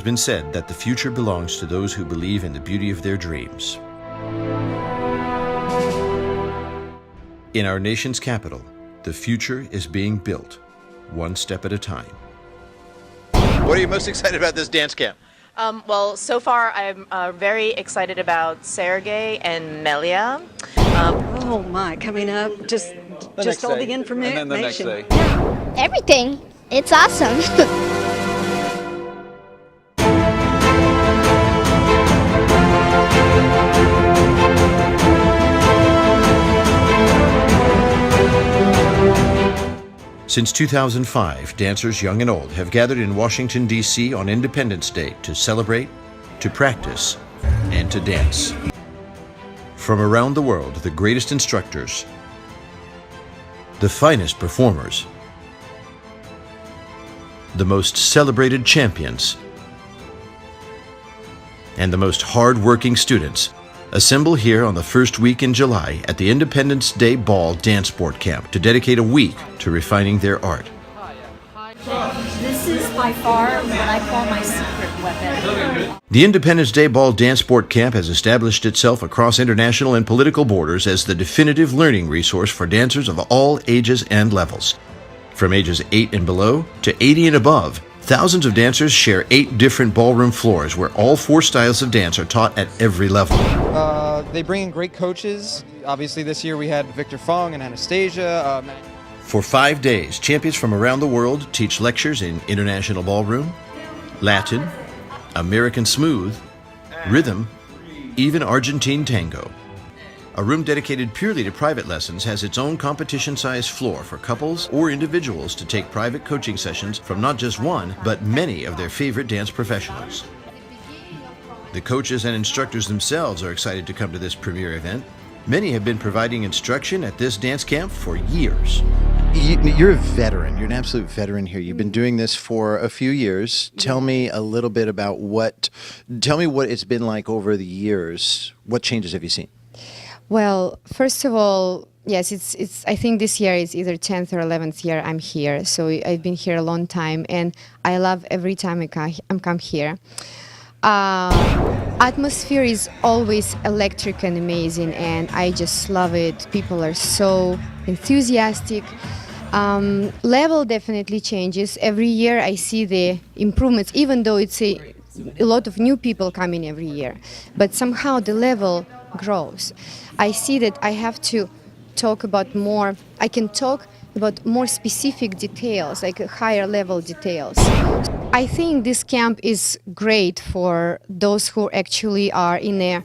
been said that the future belongs to those who believe in the beauty of their dreams. In our nation's capital, the future is being built, one step at a time. What are you most excited about this dance camp? Well, so far I'm very excited about Sergey and Melia. Oh my, coming up, just all the information. And then the next day. Yeah. Everything. It's awesome. Since 2005, dancers young and old have gathered in Washington, D.C. on Independence Day to celebrate, to practice, and to dance. From around the world, the greatest instructors, the finest performers, the most celebrated champions, and the most hard-working students assemble here on the first week in July at the Independence Day Ball DanceSport Camp to dedicate a week to refining their art. This is by far what I call my secret weapon. The Independence Day Ball DanceSport Camp has established itself across international and political borders as the definitive learning resource for dancers of all ages and levels. From ages 8 and below to 80 and above, thousands of dancers share 8 different ballroom floors where all 4 styles of dance are taught at every level. They bring in great coaches. Obviously this year we had Victor Fong and Anastasia. For 5 days, champions from around the world teach lectures in international ballroom, Latin, American smooth, rhythm, even Argentine tango. A room dedicated purely to private lessons has its own competition-sized floor for couples or individuals to take private coaching sessions from not just one, but many of their favorite dance professionals. The coaches and instructors themselves are excited to come to this premier event. Many have been providing instruction at this dance camp for years. You're a veteran. You're an absolute veteran here. You've been doing this for a few years. Tell me a little bit about tell me what it's been like over the years. What changes have you seen? Well, first of all, yes, it's. I think this year is either 10th or 11th year I'm here. So I've been here a long time, and I love every time I come here. Atmosphere is always electric and amazing, and I just love it. People are so enthusiastic. Level definitely changes. Every year I see the improvements, even though it's a lot of new people coming every year. But somehow the level grows. I see that I have to talk about more. I can talk about more specific details, like higher level details. I think this camp is great for those who actually are in their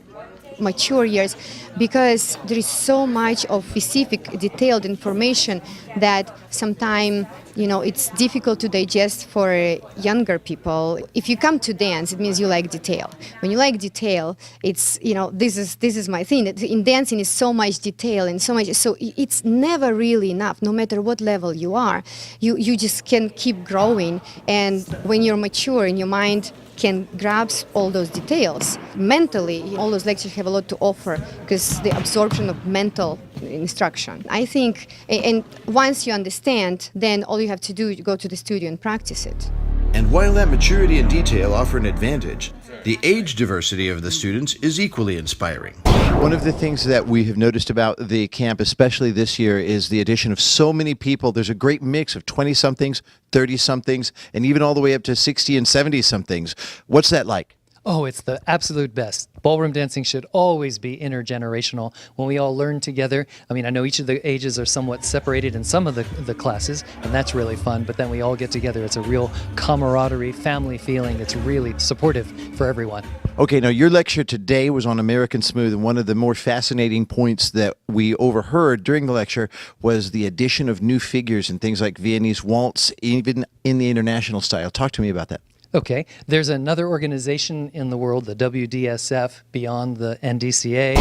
mature years, because there is so much of specific detailed information that sometimes it's difficult to digest for younger people. If you come to dance, it means you like detail. When you like detail, it's this is my thing. In dancing is so much detail and so it's never really enough. No matter what level you are, you just can keep growing, and when you're mature in your mind can grasp all those details. Mentally, all those lectures have a lot to offer because the absorption of mental instruction. I think, and once you understand, then all you have to do is go to the studio and practice it. And while that maturity and detail offer an advantage, the age diversity of the students is equally inspiring. One of the things that we have noticed about the camp, especially this year, is the addition of so many people. There's a great mix of 20-somethings, 30-somethings, and even all the way up to 60 and 70-somethings. What's that like? Oh, it's the absolute best. Ballroom dancing should always be intergenerational. When we all learn together, I mean, I know each of the ages are somewhat separated in some of the classes, and that's really fun, but then we all get together. It's a real camaraderie, family feeling. It's really supportive for everyone. Okay, now your lecture today was on American Smooth, and one of the more fascinating points that we overheard during the lecture was the addition of new figures and things like Viennese waltz, even in the international style. Talk to me about that. Okay, there's another organization in the world, the WDSF, beyond the NDCA,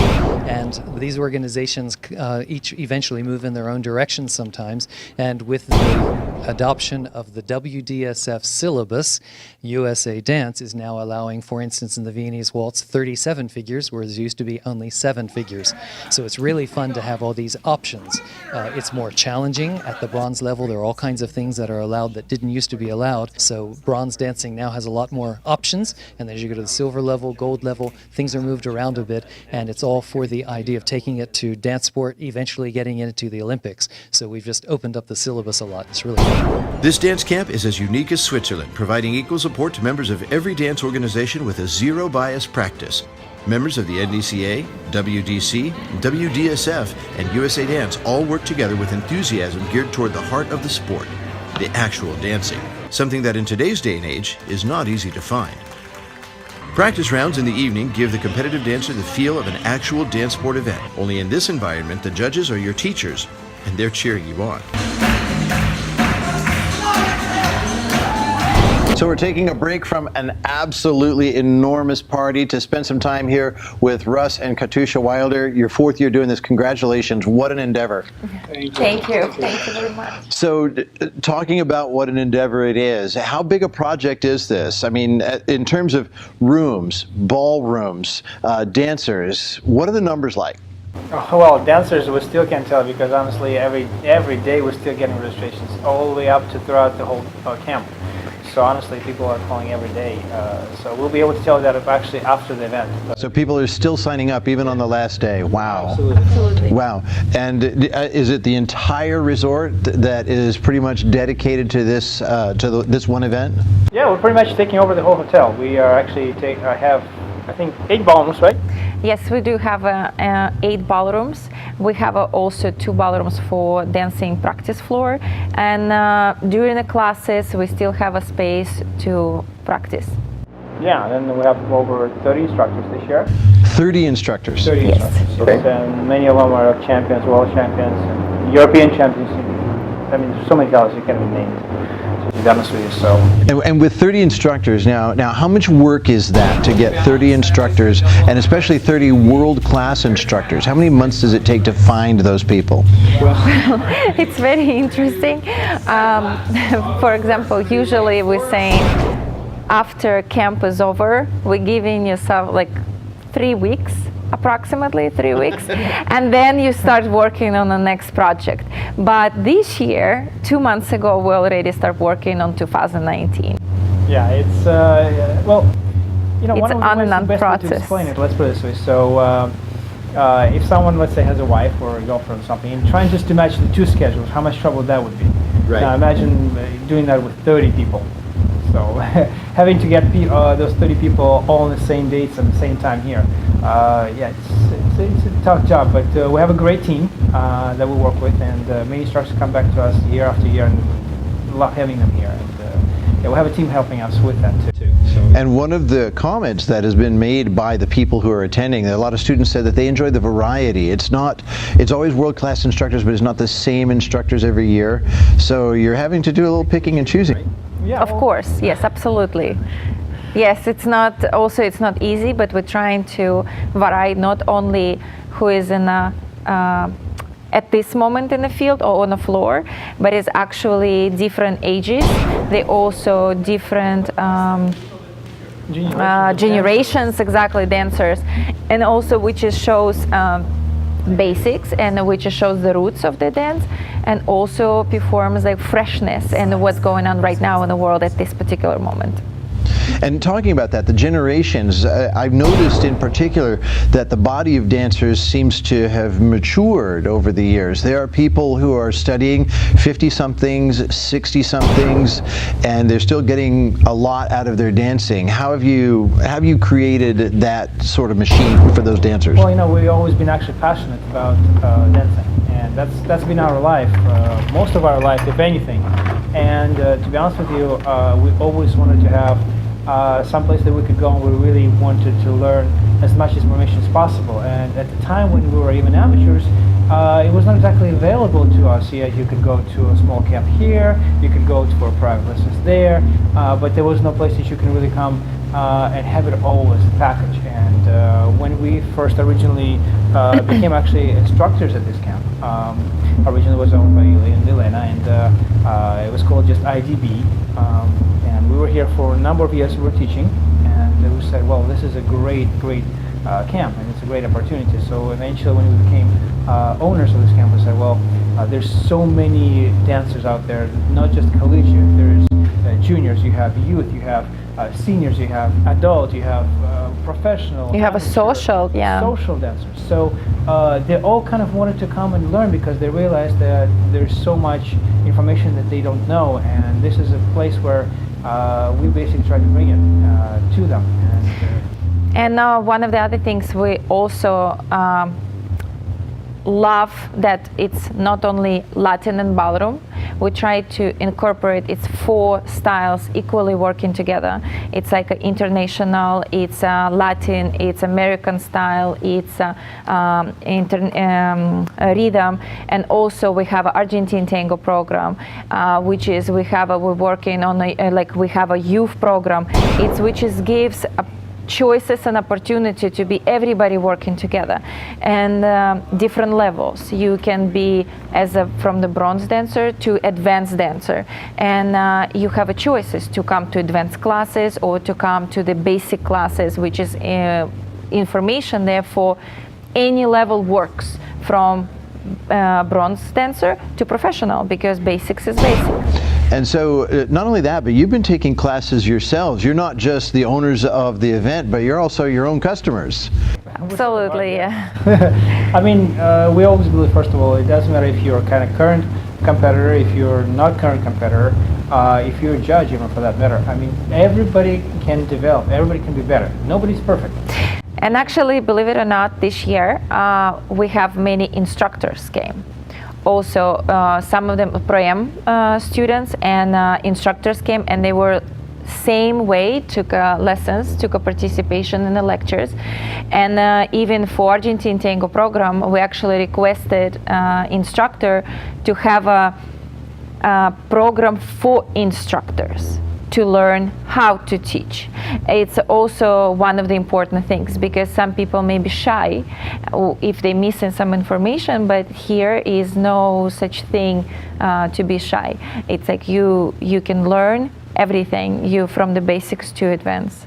and these organizations each eventually move in their own direction sometimes, and with the adoption of the WDSF syllabus, USA Dance is now allowing, for instance, in the Viennese waltz, 37 figures, whereas it used to be only 7 figures. So it's really fun to have all these options. It's more challenging at the bronze level. There are all kinds of things that are allowed that didn't used to be allowed, so bronze dancing now has a lot more options, and as you go to the silver level, gold level, things are moved around a bit, and it's all for the idea of taking it to dance sport, eventually getting into the Olympics. So we've just opened up the syllabus a lot. It's really fun. This dance camp is as unique as Switzerland, providing equal support to members of every dance organization with a zero-bias practice. Members of the NDCA, WDC, WDSF, and USA Dance all work together with enthusiasm geared toward the heart of the sport, the actual dancing, something that in today's day and age is not easy to find. Practice rounds in the evening give the competitive dancer the feel of an actual dance sport event. Only in this environment, the judges are your teachers, and they're cheering you on. So we're taking a break from an absolutely enormous party to spend some time here with Russ and Katusha Wilder. Your 4th year doing this. Congratulations. What an endeavor. Thank you. Thank you very much. So talking about what an endeavor it is, how big a project is this? I mean, in terms of rooms, ballrooms, dancers, what are the numbers like? Oh, well, dancers we still can't tell because honestly every day we're still getting registrations all the way up to throughout the whole camp. So honestly, people are calling every day. So we'll be able to tell that actually after the event. So people are still signing up even on the last day. Wow. Absolutely. Wow. And is it the entire resort that is pretty much dedicated to this this one event? Yeah, we're pretty much taking over the whole hotel. We are actually have I think 8 ballrooms, right? Yes, we do have 8 ballrooms. We have also 2 ballrooms for dancing practice floor, and during the classes we still have a space to practice. Yeah, then we have over 30 instructors this year. 30 instructors? 30 Yes. instructors, yes. And many of them are champions, world champions, and European champions. I mean, there's so many guys you can't even name. To be honest with you, so. And with 30 instructors now, how much work is that to get 30 instructors, and especially 30 world-class instructors? How many months does it take to find those people? Well, it's very interesting. For example, usually we say after camp is over, we're giving yourself like 3 weeks. Approximately 3 weeks, and then you start working on the next project. But this year, 2 months ago, we already start working on 2019. Yeah, it's well, you know, it's one of the best way to explain it. Let's put it this way. So, if someone, let's say, has a wife or a girlfriend or something, and trying just to match the 2 schedules, how much trouble that would be. Right. Now, imagine doing that with 30 people. So, having to get those 30 people all on the same dates and the same time here. Yeah, it's a tough job, but we have a great team that we work with, and many instructors come back to us year after year and love having them here. And yeah, we have a team helping us with that too. So. And one of the comments that has been made by the people who are attending, a lot of students said that they enjoy the variety. It's always world-class instructors, but it's not the same instructors every year. So you're having to do a little picking and choosing. Yeah, of course, yes, absolutely. Yes, it's not easy, but we're trying to vary not only who is in at this moment in the field or on the floor, but it's actually different ages. They also different generations, exactly, dancers, and also which shows basics and which shows the roots of the dance, and also performs like freshness and what's going on right now in the world at this particular moment. And talking about that, the generations, I've noticed in particular that the body of dancers seems to have matured over the years. There are people who are studying 50-somethings, 60-somethings, and they're still getting a lot out of their dancing. How have you created that sort of machine for those dancers? Well, you know, we've always been actually passionate about dancing, and that's been our life, most of our life, if anything. And to be honest with you, we always wanted to have someplace that we could go, and we really wanted to learn as much information as possible. And at the time when we were even amateurs, it was not exactly available to us. Yeah, you could go to a small camp here, you could go for private lessons there, but there was no place that you can really come and have it all as a package. And when we first originally became actually instructors at this camp, originally it was owned by Ilya and Milena, and it was called just IDB. And we were here for a number of years. We were teaching, and we said, well, this is a great camp, and it's a great opportunity. So eventually when we became owners of this camp, we said, well, there's so many dancers out there, not just collegiate, there's juniors, you have youth, you have seniors, you have adult, you have professional. You have a social, yeah. Social dancers. So they all kind of wanted to come and learn because they realized that there's so much information that they don't know, and this is a place where we basically try to bring it to them. And one of the other things we also love that it's not only Latin and ballroom. We try to incorporate its 4 styles equally working together. It's like an international, it's Latin, it's American style, it's rhythm, and also we have an Argentine tango program, which is we're working on we have a youth program. Which gives choices and opportunity to be everybody working together, and different levels. You can be from the bronze dancer to advanced dancer, and you have choices to come to advanced classes or to come to the basic classes, which is information there for any level works, from bronze dancer to professional, because basics is basic. And so not only that, but you've been taking classes yourselves. You're not just the owners of the event, but you're also your own customers. Absolutely, yeah. I mean, we always believe, first of all, it doesn't matter if you're a kind of current competitor, if you're not current competitor, if you're a judge even for that matter. I mean, everybody can develop, everybody can be better. Nobody's perfect. And actually, believe it or not, this year we have many instructors came. Also, some of them pro-am students and instructors came, and they were same way, took lessons, took a participation in the lectures. And even for Argentine tango program, we actually requested instructor to have a program for instructors to learn how to teach. It's also one of the important things, because some people may be shy if they missing some information, but here is no such thing to be shy. It's like you can learn everything, from the basics to advanced.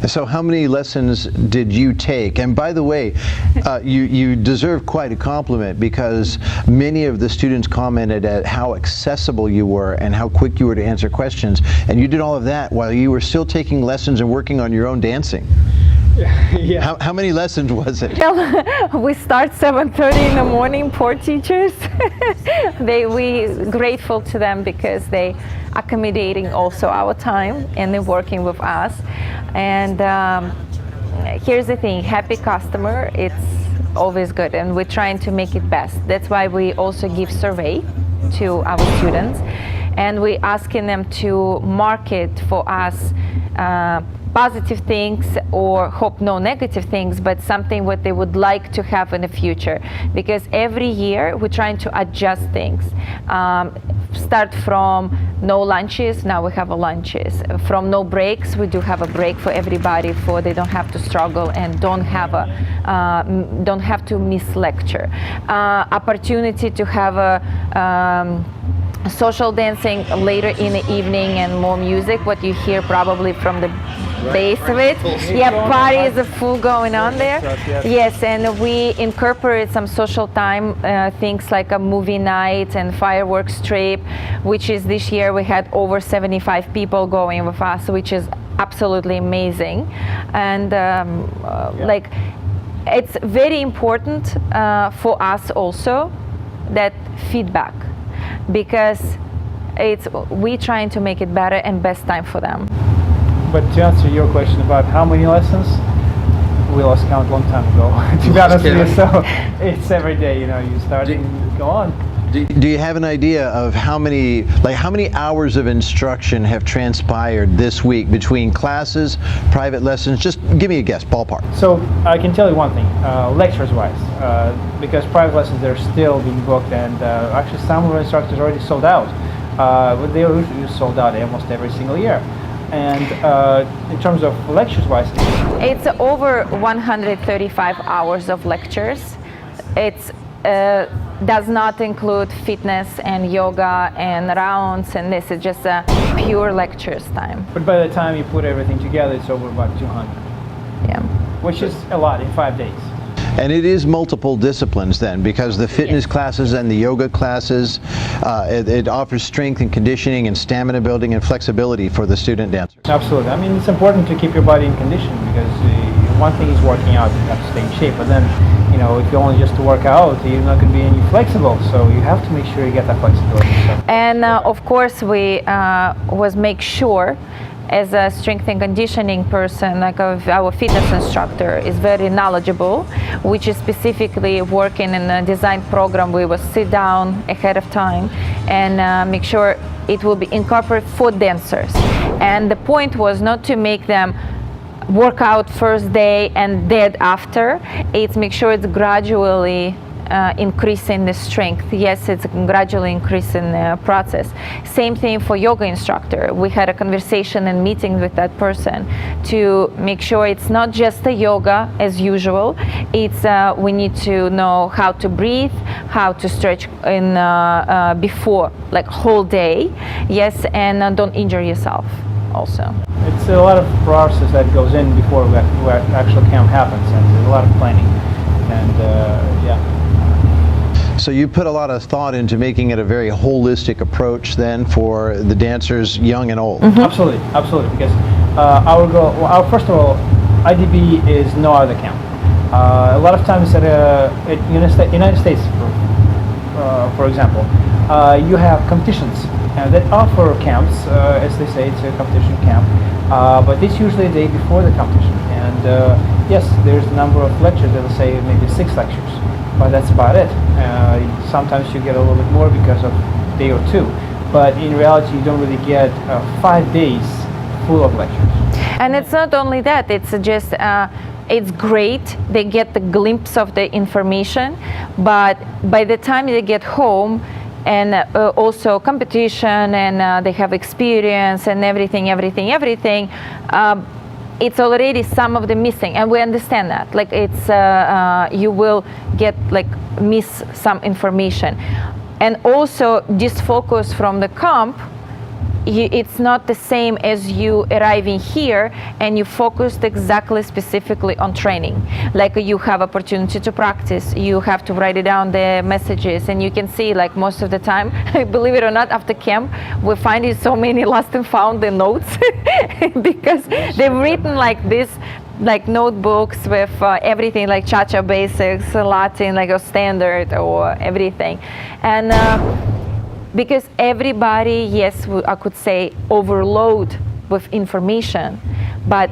So how many lessons did you take? And by the way, you deserve quite a compliment, because many of the students commented at how accessible you were and how quick you were to answer questions. And you did all of that while you were still taking lessons and working on your own dancing. Yeah. How many lessons was it? Well, we start 7:30 in the morning, poor teachers. We grateful to them because they accommodating also our time and they're working with us. And here's the thing, happy customer, it's always good, and we're trying to make it best. That's why we also give survey to our students, and we're asking them to market for us positive things, or hope no negative things, but something what they would like to have in the future. Because every year we're trying to adjust things. Start from no lunches, now we have a lunches. From no breaks, we do have a break for everybody, for they don't have to struggle and don't have to miss lecture. Opportunity to have a social dancing later in the evening and more music, what you hear probably from the base of it. Yeah, party is full going on there. Yes, and we incorporate some social time things like a movie night and fireworks trip, which is this year we had over 75 people going with us, which is absolutely amazing. And like, it's very important for us also, that feedback, because we trying to make it better and best time for them. But to answer your question about how many lessons, we lost count a long time ago. To be honest with you, so it's every day. You start and go on. Do you have an idea of how many hours of instruction have transpired this week between classes, private lessons? Just give me a guess, ballpark. So I can tell you one thing, lectures-wise, because private lessons, they're still being booked, and actually some of our instructors already sold out. But they are usually sold out almost every single year. And in terms of lectures-wise, it's over 135 hours of lectures. It's does not include fitness and yoga and rounds, and this is just a pure lectures time. But by the time you put everything together, it's over about 200. Yeah. Which is a lot in 5 days. And it is multiple disciplines then, because the fitness classes and the yoga classes, it offers strength and conditioning and stamina building and flexibility for the student dancers. Absolutely. I mean, it's important to keep your body in condition, because one thing is working out, you have to stay in shape, but then, you know, if you only just to work out, you're not going to be any flexible, so you have to make sure you get that flexibility. And of course, we make sure, as a strength and conditioning person, like our fitness instructor is very knowledgeable, which is specifically working in a design program. We will sit down ahead of time and make sure it will be incorporated for dancers. And the point was not to make them work out first day and dead after. It's make sure it's gradually increasing the strength. Yes, it's gradually increasing the process. Same thing for yoga instructor. We had a conversation and meeting with that person to make sure it's not just the yoga as usual. It's we need to know how to breathe, how to stretch in before, like whole day. Yes, and don't injure yourself also. It's a lot of process that goes in before actual camp happens, and there's a lot of planning, and yeah. So you put a lot of thought into making it a very holistic approach then for the dancers, young and old. Mm-hmm. Absolutely, absolutely. Because our goal, first of all, IDB is no other camp. A lot of times at United States, for example, you have competitions that offer camps, as they say, it's a competition camp, but it's usually the day before the competition. And yes, there's a number of lectures that will say maybe 6 lectures. But that's about it. Sometimes you get a little bit more because of a day or 2. But in reality, you don't really get 5 days full of lectures. And it's not only that, it's just, it's great. They get the glimpse of the information. But by the time they get home, and also competition, and they have experience and everything, it's already some of the missing, and we understand that. Like it's you will get miss some information, and also this focus from the camp. It's not the same as you arriving here and you focused exactly specifically on training. Like you have opportunity to practice, you have to write it down the messages, and you can see like most of the time, believe it or not, after camp we find so many lost and found the notes because they've written like this, like notebooks with everything like cha-cha basics, Latin, like a standard or everything. And because everybody, yes, I could say overload with information, but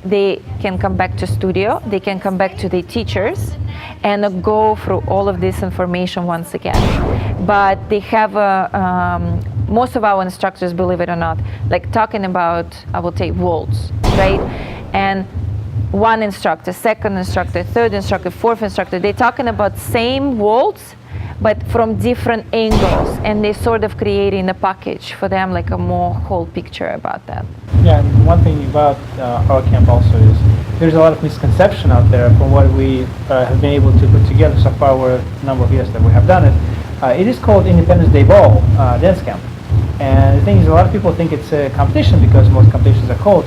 they can come back to studio, they can come back to their teachers and go through all of this information once again. But they have most of our instructors, believe it or not, like talking about, I will say, waltz, right? And one instructor, second instructor, third instructor, fourth instructor, they're talking about same waltz, but from different angles, and they sort of creating a package for them, like a more whole picture about that. Yeah, and one thing about our camp also is there's a lot of misconception out there from what we have been able to put together so far over a number of years that we have done it. It is called Independence Day Ball Dance Camp. And the thing is, a lot of people think it's a competition because most competitions are called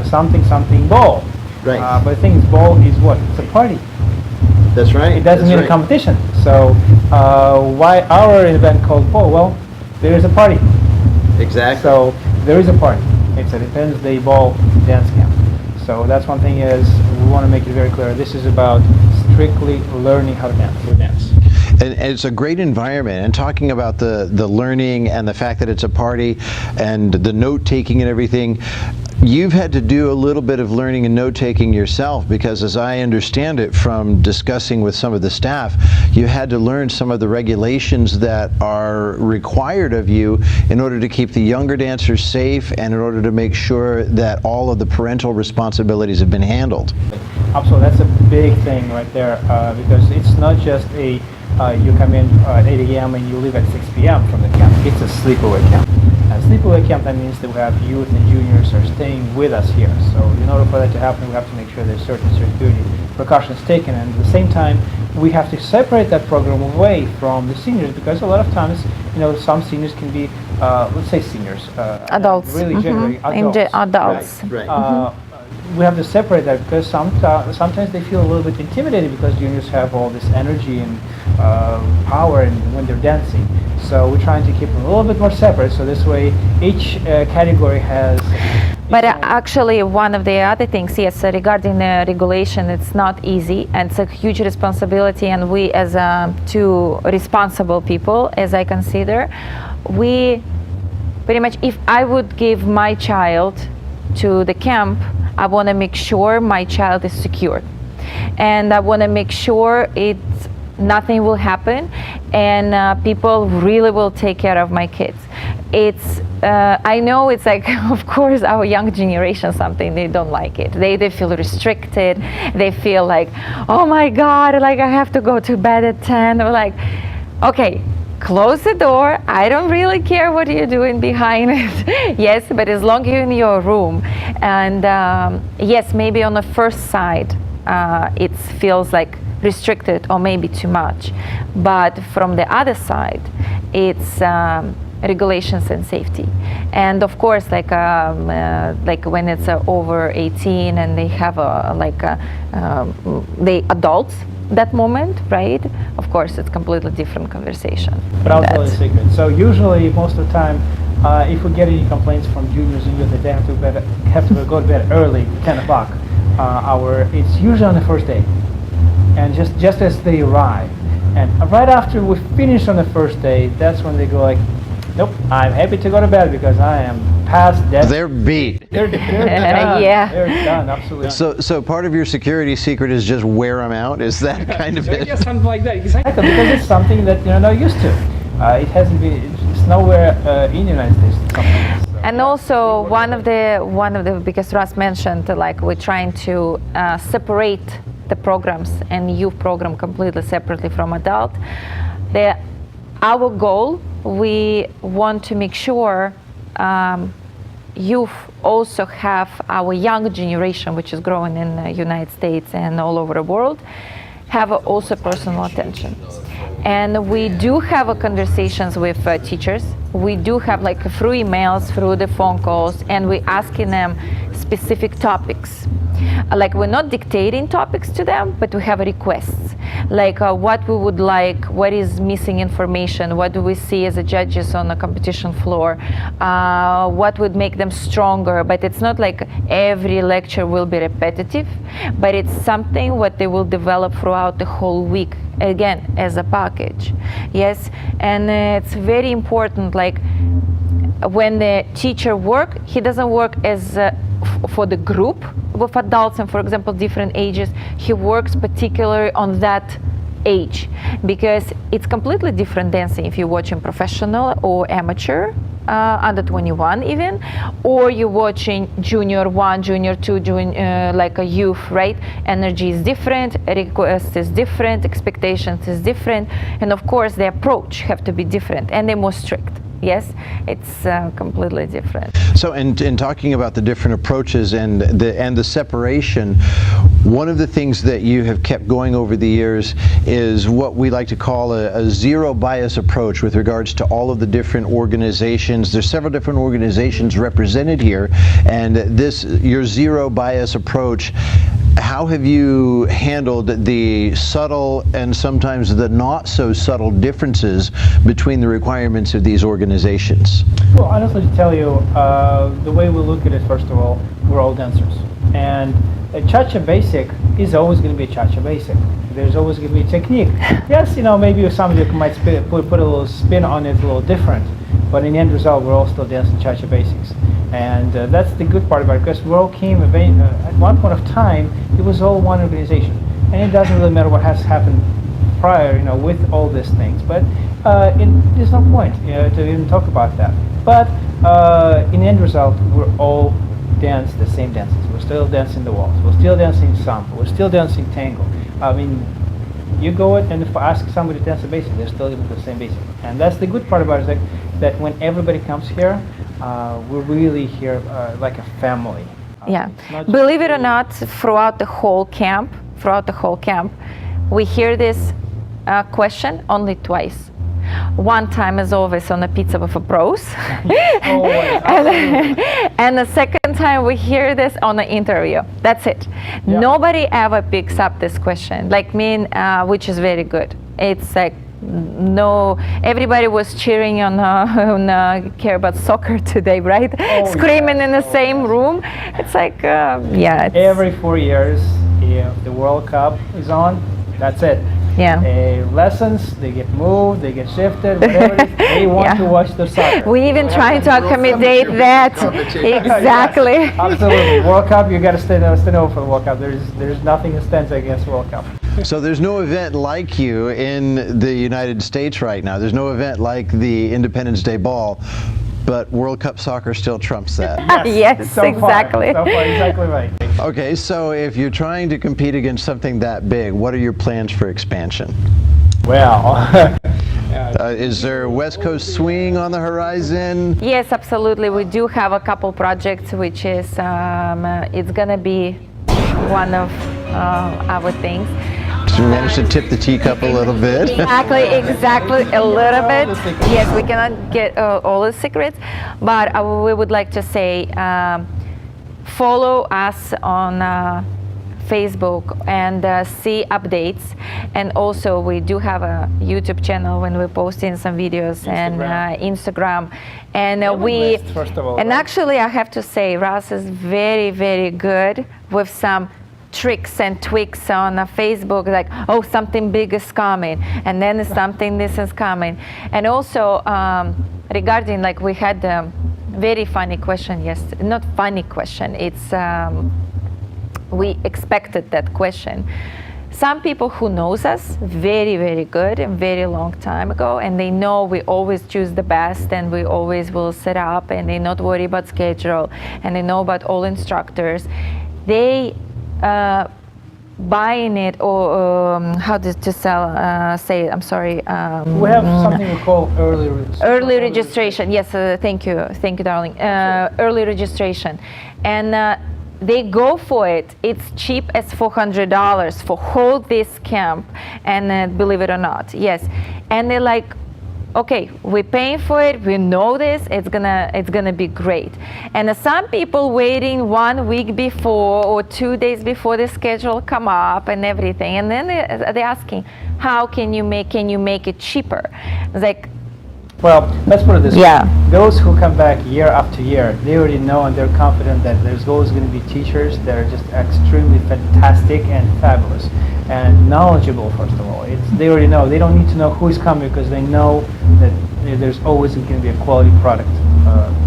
something ball. Right. But the thing is, ball is what? It's a party. That's right. It doesn't mean a competition. So why our event called ball? Well, there is a party. Exactly. So there is a party. It's an Independence Day Ball Dance Camp. So that's one thing is we want to make it very clear. This is about strictly learning how to dance. And it's a great environment, and talking about the learning and the fact that it's a party and the note-taking and everything, you've had to do a little bit of learning and note-taking yourself, because as I understand it from discussing with some of the staff, you had to learn some of the regulations that are required of you in order to keep the younger dancers safe and in order to make sure that all of the parental responsibilities have been handled. Absolutely, that's a big thing right there, because it's not just a you come in at 8 a.m. and you leave at 6 p.m. from the camp. It's a sleepaway camp. And sleepaway camp, that means that we have youth and juniors are staying with us here. So in order for that to happen, we have to make sure there's certain security precautions taken. And at the same time, we have to separate that program away from the seniors, because a lot of times, you know, some seniors can be, let's say seniors. Adults. Really generally adults. Adults. Right. we have to separate that because sometimes they feel a little bit intimidated because juniors have all this energy and power and when they're dancing. So we're trying to keep them a little bit more separate. So this way, each category has. But actually, one of the other things, yes, regarding the regulation, it's not easy and it's a huge responsibility. And we, as two responsible people, as I consider, we pretty much, if I would give my child to the camp, I want to make sure my child is secured, and I want to make sure nothing will happen, and people really will take care of my kids. It's I know it's like, of course, our young generation, something they don't like it. They feel restricted. They feel like, oh my God, like I have to go to bed at 10. Or like, okay, close the door. I don't really care what you're doing behind it. Yes, but as long as you're in your room. And yes, maybe on the first side, it feels like restricted or maybe too much. But from the other side, it's regulations and safety. And of course, like when it's over 18 and they have they adults, that moment, right? Of course, it's completely different conversation. But I'll tell you a secret. So usually, most of the time, if we get any complaints from juniors that they have to go to bed early, 10 o'clock, it's usually on the first day, and just as they arrive, and right after we finish on the first day, that's when they go like, nope, I'm happy to go to bed because I am past death. They're beat. They're done. Yeah. They're done, absolutely. So part of your security secret is just wear them out? Is that kind of it? Yeah, something like that, exactly, because it's something that you're not used to. It hasn't been, it's nowhere in the United States. And also one of the because Russ mentioned, like we're trying to separate the programs and youth program completely separately from adult. Our goal, we want to make sure youth also have our young generation, which is growing in the United States and all over the world, have also personal attention. And we do have conversations with teachers. We do have through emails, through the phone calls, and we're asking them specific topics. We're not dictating topics to them, but we have requests. What we would like, what is missing information, what do we see as judges on the competition floor, what would make them stronger. But it's not like every lecture will be repetitive, but it's something what they will develop throughout the whole week, again, as a package. Yes, and it's very important, when the teacher work, he doesn't work as for the group with adults and, for example, different ages. He works particularly on that age because it's completely different dancing if you're watching professional or amateur, under 21 even, or you're watching junior 1, junior 2, like a youth, right? Energy is different, request is different, expectations is different, and of course the approach have to be different and they're more strict. Yes, it's completely different. So, in talking about the different approaches and the separation, one of the things that you have kept going over the years is what we like to call a zero bias approach with regards to all of the different organizations. There's several different organizations represented here, and your zero bias approach. How have you handled the subtle and sometimes the not so subtle differences between the requirements of these organizations? Well, honestly, to tell you, the way we look at it, first of all, we're all dancers. And a cha-cha basic is always going to be a cha-cha basic. There's always going to be a technique. Yes, maybe somebody might put a little spin on it, a little different. But in the end result, we're all still dancing cha-cha basics. And that's the good part about it, because we all came at one point of time, it was all one organization. And it doesn't really matter what has happened prior, with all these things. But there's no point to even talk about that. But in the end result, we're all dance the same dances. We're still dancing the waltz. We're still dancing samba. We're still dancing tango. I mean, you go and if I ask somebody to dance a basic, they're still doing the same basic. And that's the good part about it, that when everybody comes here, we're really here like a family. Yeah, believe it or not, throughout the whole camp, we hear this question only twice. One time, as always, on a pizza with a bros. And the second time we hear this on an interview. That's it. Yeah. Nobody ever picks up this question, like me, which is very good. It's like, no, everybody was cheering on care about soccer today, right? Screaming in the same room. It's like, yeah. Every 4 years, if the World Cup is on, that's it. Yeah. Lessons, they get moved, they get shifted, whatever it is, they want to watch the soccer. We even trying to accommodate that. Exactly. Yes, absolutely. World Cup, you got to stand over for the World Cup. There's nothing that stands against World Cup. So there's no event like you in the United States right now. There's no event like the Independence Day Ball, but World Cup soccer still trumps that. Yes, so exactly. So far, exactly right. Okay, so if you're trying to compete against something that big, what are your plans for expansion? Well, is there West Coast swing on the horizon? Yes, absolutely. We do have a couple projects, which is it's gonna be one of our things. So we managed to tip the teacup a little bit. Exactly, a little bit. Yes, we cannot get all the secrets, but we would like to say follow us on Facebook and see updates. And also we do have a YouTube channel when we're posting some videos and Instagram. And actually I have to say Russ is very, very good with some tricks and tweaks on Facebook, like, oh, something big is coming, and then something this is coming. And also regarding, like, we had a very funny question yesterday, not funny question, it's we expected that question. Some people who knows us very, very good and very long time ago, and they know we always choose the best and we always will set up, and they not worry about schedule, and they know about all instructors. They buying it, or how to sell, say it, I'm sorry. We have something we call early registration. Early registration, yes, thank you, darling. Early registration. And they go for it. It's cheap as $400 for whole this camp, and believe it or not, yes. And they're like, okay, we're paying for it, we know this, it's gonna be great. And some people waiting 1 week before or 2 days before the schedule come up and everything, and then they're asking, how can you make it cheaper? It's like, well, let's put it this way. Those who come back year after year, they already know and they're confident that there's always going to be teachers that are just extremely fantastic and fabulous and knowledgeable, first of all. They already know. They don't need to know who's coming, because they know that there's always going to be a quality product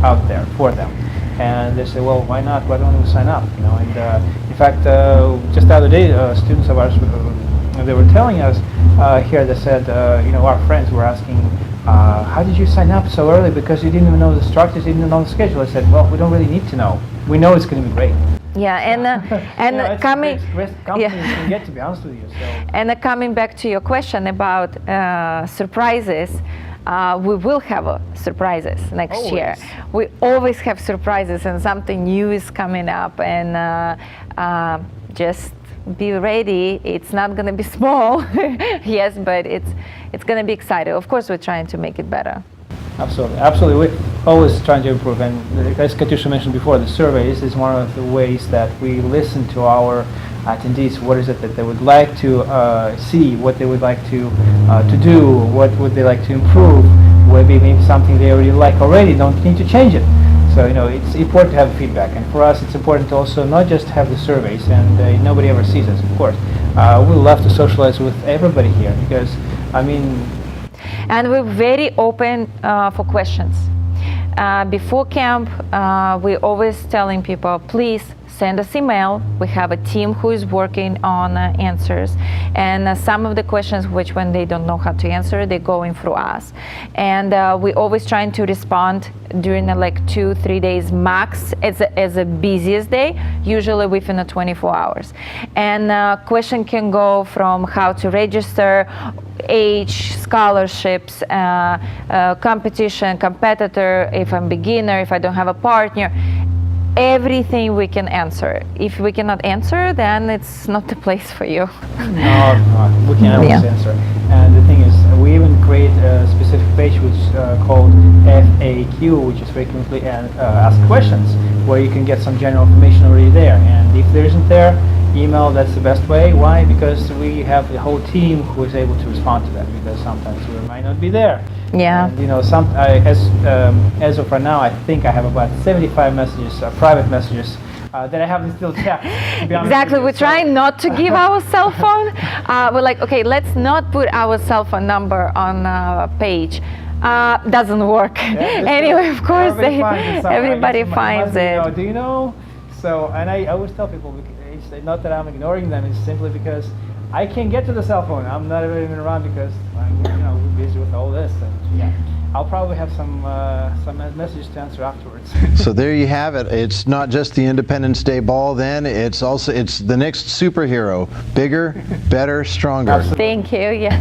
out there for them. And they say, well, why not? Why don't we sign up? You know, and in fact, just the other day, students of ours, they were telling us here, they said, you know, our friends were asking, how did you sign up so early? Because you didn't even know the instructors, you didn't know the schedule. I said, well, we don't really need to know. We know it's going to be great. Yeah, and you know, coming, companies can get, to be honest with you. So. And coming back to your question about surprises, we will have surprises next year. We always have surprises, and something new is coming up, and just be ready. It's not going to be small, yes, but it's going to be exciting. Of course, we're trying to make it better. Absolutely, absolutely. We're always trying to improve, and as Katusha mentioned before, the surveys is one of the ways that we listen to our attendees. What is it that they would like to see? What they would like to do? What would they like to improve? Maybe something they already like already, don't need to change it. So, you know, it's important to have feedback, and for us it's important to also not just have the surveys, and nobody ever sees us, of course. We love to socialize with everybody here, because, I mean... And we're very open for questions. Before camp, we're always telling people, please send us email. We have a team who is working on answers, and some of the questions which when they don't know how to answer, they're going through us. And we're always trying to respond during like 2-3 days max as a busiest day, usually within 24 hours. And question can go from how to register, age, scholarships, competition, competitor, if I'm beginner, if I don't have a partner, everything we can answer. If we cannot answer, then it's not the place for you. No, we can always answer. And the thing is, we even create a specific page which is called FAQ, which is frequently asked questions, where you can get some general information already there. And if there isn't there, email, that's the best way. Why? Because we have the whole team who is able to respond to that, because sometimes we might not be there. Yeah. And, as of right now, I think I have about 75 messages, private messages, that I haven't still checked. Exactly. We're trying not to give our cell phone. We're like, okay, let's not put our cell phone number on a page. Doesn't work. Anyway, of course, everybody finds it. Do you know? So, and I always tell people, it's not that I'm ignoring them, it's simply because I can't get to the cell phone. I'm not even around because I'm busy with all this. And, yeah. I'll probably have some messages to answer afterwards. So there you have it. It's not just the Independence Day ball then, it's the next superhero. Bigger, better, stronger. Absolutely. Thank you, yeah.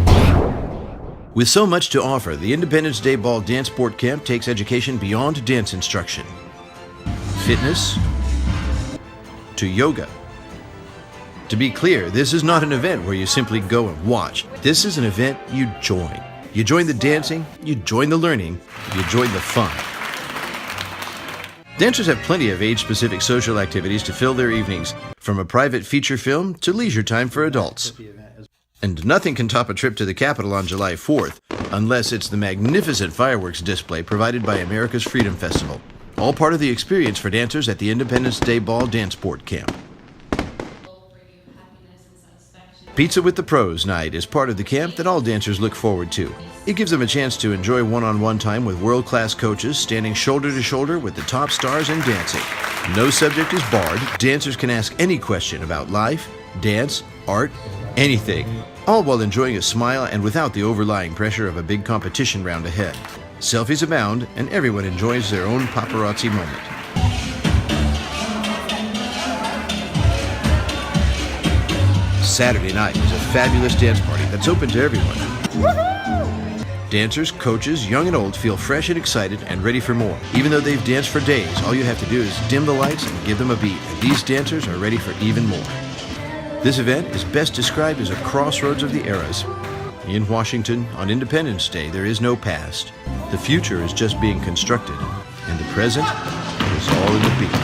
With so much to offer, the Independence Day Ball DanceSport Camp takes education beyond dance instruction. Fitness to yoga. To be clear, this is not an event where you simply go and watch. This is an event you join. You join the dancing, you join the learning, you join the fun. Dancers have plenty of age-specific social activities to fill their evenings, from a private feature film to leisure time for adults. And nothing can top a trip to the Capitol on July 4th, unless it's the magnificent fireworks display provided by America's Freedom Festival, all part of the experience for dancers at the Independence Day Ball DanceSport Camp. Pizza with the Pros night is part of the camp that all dancers look forward to. It gives them a chance to enjoy one-on-one time with world-class coaches standing shoulder to shoulder with the top stars in dancing. No subject is barred. Dancers can ask any question about life, dance, art, anything, all while enjoying a smile and without the overlying pressure of a big competition round ahead. Selfies abound, and everyone enjoys their own paparazzi moment. Saturday night is a fabulous dance party that's open to everyone. Dancers, coaches, young and old feel fresh and excited and ready for more. Even though they've danced for days, all you have to do is dim the lights and give them a beat, and these dancers are ready for even more. This event is best described as a crossroads of the eras. In Washington, on Independence Day, there is no past. The future is just being constructed, and the present is all in the beat.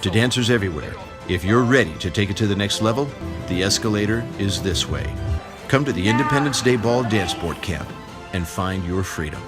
To dancers everywhere, if you're ready to take it to the next level, the escalator is this way. Come to the Independence Day Ball DanceSport Camp and find your freedom.